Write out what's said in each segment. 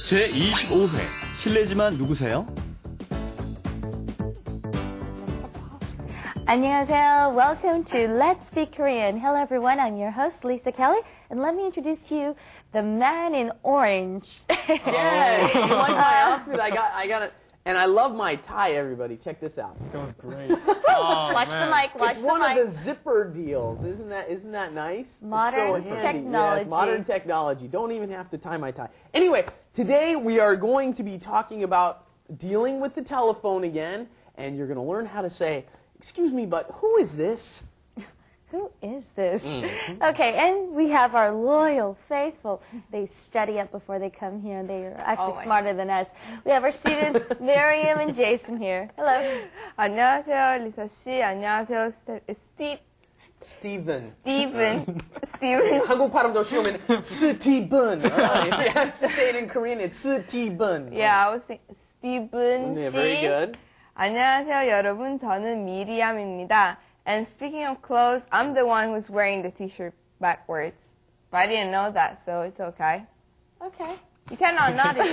제25회 실례지만 누구세요? 안녕하세요. Welcome to Let's Speak Korean. Hello everyone, I'm your host Lisa Kelley, and let me introduce to you the man in orange. Yes, you like my outfit? I got it. And I love my tie, everybody. Check this out. That was great. Oh, Watch the mic, watch It's the one mic. of the zipper deals. Isn't that nice? Modern it's so handy. technology. Yes, modern technology. Don't even have to tie my tie. Anyway, today we are going to be talking about dealing with the telephone again, and you're going to learn how to say, "Excuse me, but who is this?" Who is this? Okay, and we have our loyal, faithful. They study up before they come here, and they are actually smarter than us. We have our students, Miriam and Jason here. Hello. 안녕하세요, 리사 씨. 안녕하세요, Steven. Steven. 한국 발음도 쉬우면 Steven. If you have to say it in Korean, it's Steven. Yeah, I was thinking Steven Yeah, 씨. very good. 안녕하세요, 여러분. 저는 미리암입니다. And speaking of clothes, I'm the one who's wearing the t-shirt backwards. But I didn't know that, so it's okay. Okay. You cannot not it.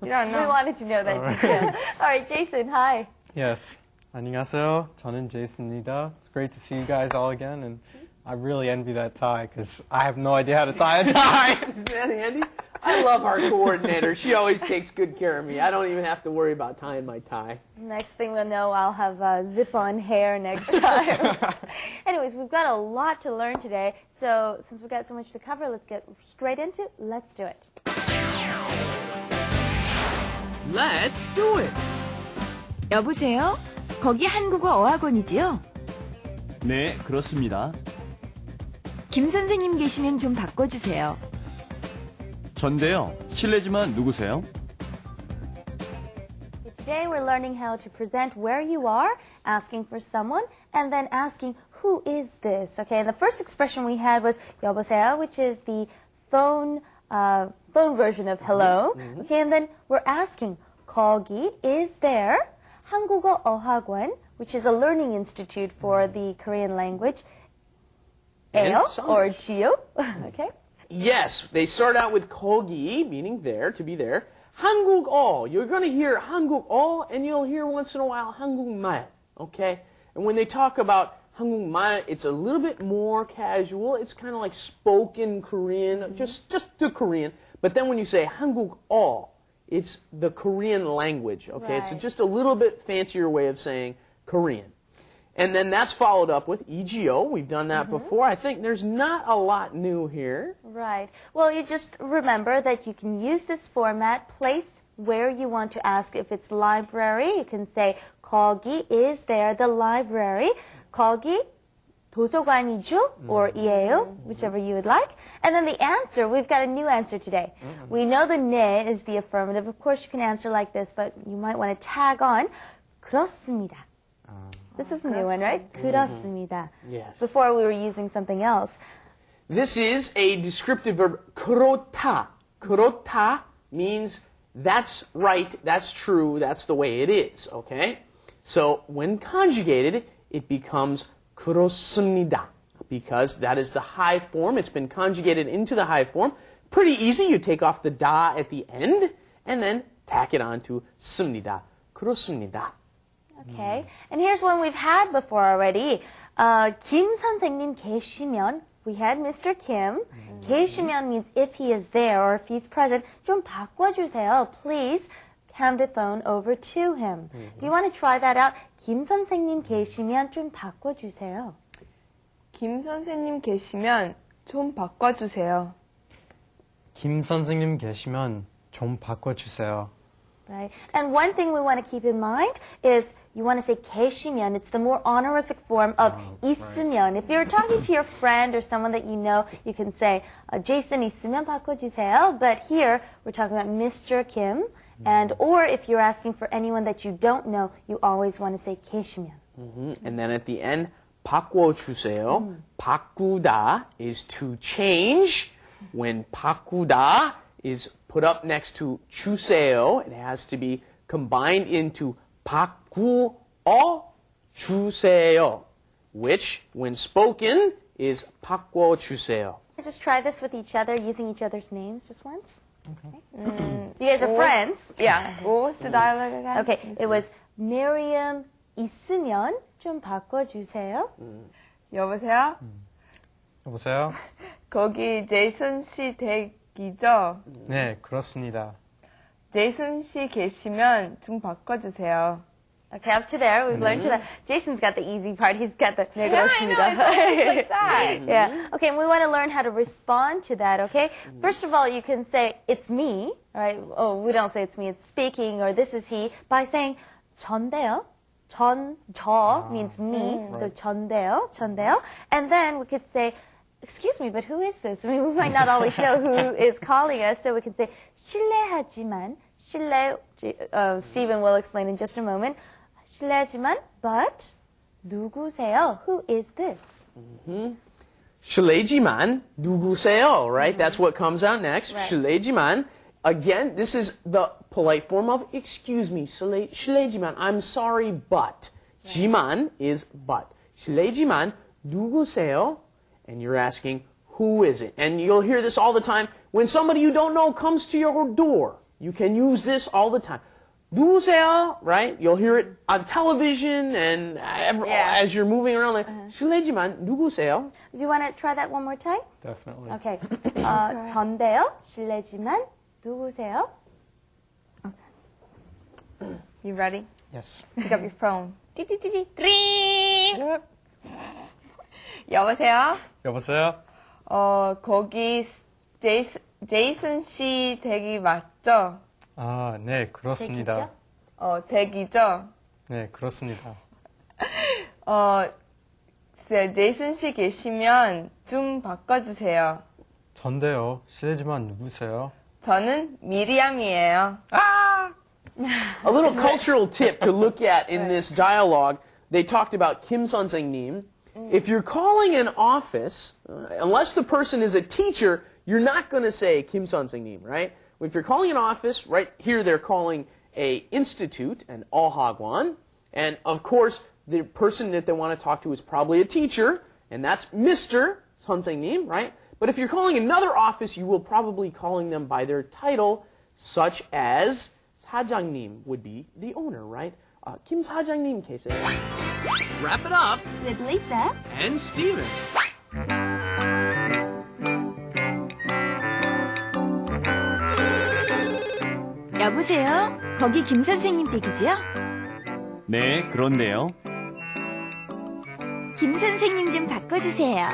You don't We know. wanted to know that detail. All right, Jason, hi. Yes. 안녕하세요. 저는 Jason입니다. It's great to see you guys all again, and I really envy that tie because I have no idea how to tie a tie. Isn't that handy? I love our coordinator. She always takes good care of me. I don't even have to worry about tying my tie. Next thing we'll know, I'll have zip-on hair next time. Anyways, we've got a lot to learn today, so since we've got so much to cover, let's get straight into it. Let's do it. Let's do it. 여보세요? 거기 한국어 어학원이지요? 네, 그렇습니다. 김 선생님 계시면 좀 바꿔주세요. 전데요. 실례지만 누구세요? Today we're learning how to present where you are, asking for someone, and then asking who is this. Okay, and the first expression we had was 여보세요, which is the phone version of hello. Okay, and then we're asking 거기 is there, 한국어 어학원, which is a learning institute for the Korean language, And 에요 some. or 지요. Okay. Yes, they start out with 거기, meaning there, to be there. 한국어, you're going to hear 한국어, and you'll hear once in a while 한국말, okay? And when they talk about 한국말, it's a little bit more casual. It's kind of like spoken Korean, just the Korean. But then when you say 한국어, it's the Korean language, okay? Right. So just a little bit fancier way of saying Korean. And then that's followed up with 댁이지요. We've done that before. I think there's not a lot new here. Right. Well, you just remember that you can use this format, place where you want to ask. If it's library, you can say 거기 is there the library. 거기 도서관이죠 or 이에요, whichever you would like. And then the answer, we've got a new answer today. We know the 네 is the affirmative. Of course, you can answer like this, but you might want to tag on 그렇습니다. This is a new one, right? 그렇습니다. Yes. Before we were using something else. This is a descriptive verb, 그렇다. 그렇다 means that's right, that's true, that's the way it is, okay? So when conjugated, it becomes 그렇습니다, because that is the high form. It's been conjugated into the high form. Pretty easy. You take off the da at the end, and then tack it on to 씁니다. 그렇습니다. Okay. And here's one we've had before already. 김 선생님 계시면, we had Mr. Kim. 계시면 means if he is there or if he's present. 좀 바꿔주세요. Please hand the phone over to him. Do you want to try that out? 김 선생님 계시면 좀 바꿔주세요. 김 선생님 계시면 좀 바꿔주세요. 김 선생님 계시면 좀 바꿔주세요. Right. And one thing we want to keep in mind is you want to say 계시면. It's the more honorific form of 있으면. If you're talking to your friend or someone that you know, you can say Jason 있으면 바꿔주세요. But here we're talking about Mr. Kim. And or if you're asking for anyone that you don't know, you always want to say 계시면. And then at the end, 바꿔주세요. 바꾸다 is to change. When 바꾸다 is put up next to 주세요, it has to be combined into 바꾸어 주세요, which, when spoken, is 바꿔주세요. Just try this with each other, using each other's names just once. You guys are friends. Yeah. What was the dialogue again? Okay, it was Miriam 있으면 좀 바꿔주세요. 여보세요? 여보세요? 거기 제이슨 씨 댁이죠? 네, 그렇습니다. 제이슨 씨 계시면 좀 바꿔주세요. Okay, up to there, we've learned to that. Jason's got the easy part. He's got the 네, 그렇습니다. Like that. Yeah. Okay, and we want to learn how to respond to that, okay? First of all, you can say, it's me, right? Oh, we don't say it's me, it's speaking, or this is he, by saying, 전데요. 저 means me, so 전데요. And then we could say, excuse me, but who is this? I mean, we might not always know who is calling us, so we can say, 실례하지만, Stephen will explain in just a moment. 실례지만, but, 누구세요? Who is this? 실례지만 누구세요, right? That's what comes out next. Right. 실례지만. Again, this is the polite form of excuse me. 실례지만, I'm sorry, but. 지만 is but. 실례지만 누구세요? And you're asking, who is it? And you'll hear this all the time. When somebody you don't know comes to your door, you can use this all the time. 누구세요? Right? You'll hear it on television and as you're moving around. Like, 실례지만 누구세요? Do you want to try that one more time? Definitely. Okay. 전데요. 실례지만 누구세요? You ready? Yes. Pick up your phone. 띠띠띠띠. 띠링. 여보세요? 여보세요? 거기 제이슨 씨 댁이 맞죠? 아, 네, 그렇습니다. 댁이죠? 네, 그렇습니다. 제이슨 씨 계시면 좀 바꿔주세요. 전데요. 실례지만 누구세요? 저는 미리암이에요. A little cultural tip to look at in this dialogue. They talked about Kim 선생님. If you're calling an office, unless the person is a teacher, you're not going to say Kim 선생님, right? If you're calling an office, right here they're calling a institute, an 어학원, and of course the person that they want to talk to is probably a teacher, and that's Mr. 선생님, right? But if you're calling another office, you will probably calling them by their title, such as 사장님 would be the owner, right? Kim 사장님 계세요. Wrap it up. With Lisa. And Steven. 여보세요? 거기 김 선생님 댁이지요? 네, 그런데요. 김 선생님 좀 바꿔주세요.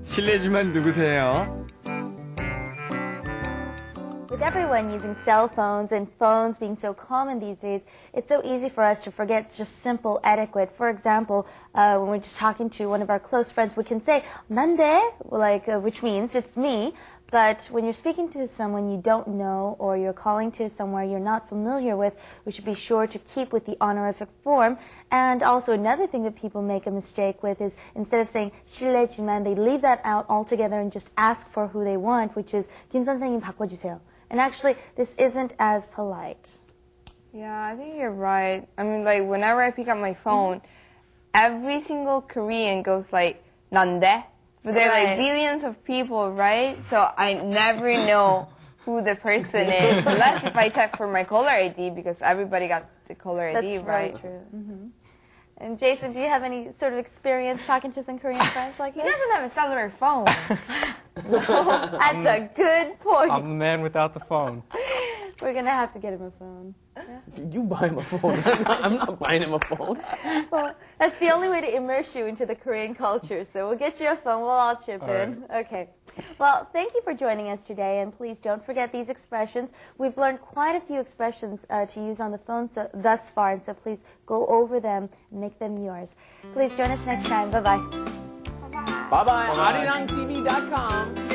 실례지만 누구세요? With everyone using cell phones and phones being so common these days, it's so easy for us to forget just simple etiquette. For example, when we're just talking to one of our close friends, we can say, 난데, which means it's me. But when you're speaking to someone you don't know or you're calling to somewhere you're not familiar with, we should be sure to keep with the honorific form. And also another thing that people make a mistake with is instead of saying 실례지만, they leave that out altogether and just ask for who they want, which is 김 선생님 바꿔주세요. And actually, this isn't as polite. Yeah, I think you're right. I mean, like, whenever I pick up my phone, every single Korean goes like, 난데? But there are like billions of people, right? So I never know who the person is, unless if I check for my caller ID, because everybody got the caller ID, That's right? very true. Mm-hmm. And Jason, do you have any sort of experience talking to some Korean friends like He this? doesn't have a cellular phone. That's a good point. I'm the man without the phone. We're going to have to get him a phone. You buy him a phone. I'm not buying him a phone. Well, that's the only way to immerse you into the Korean culture. So we'll get you a phone. We'll all chip in. Okay. Well, thank you for joining us today. And please don't forget these expressions. We've learned quite a few expressions to use on the phone thus far. And so please go over them and make them yours. Please join us next time. Bye-bye. Bye-bye. arirangtv.com.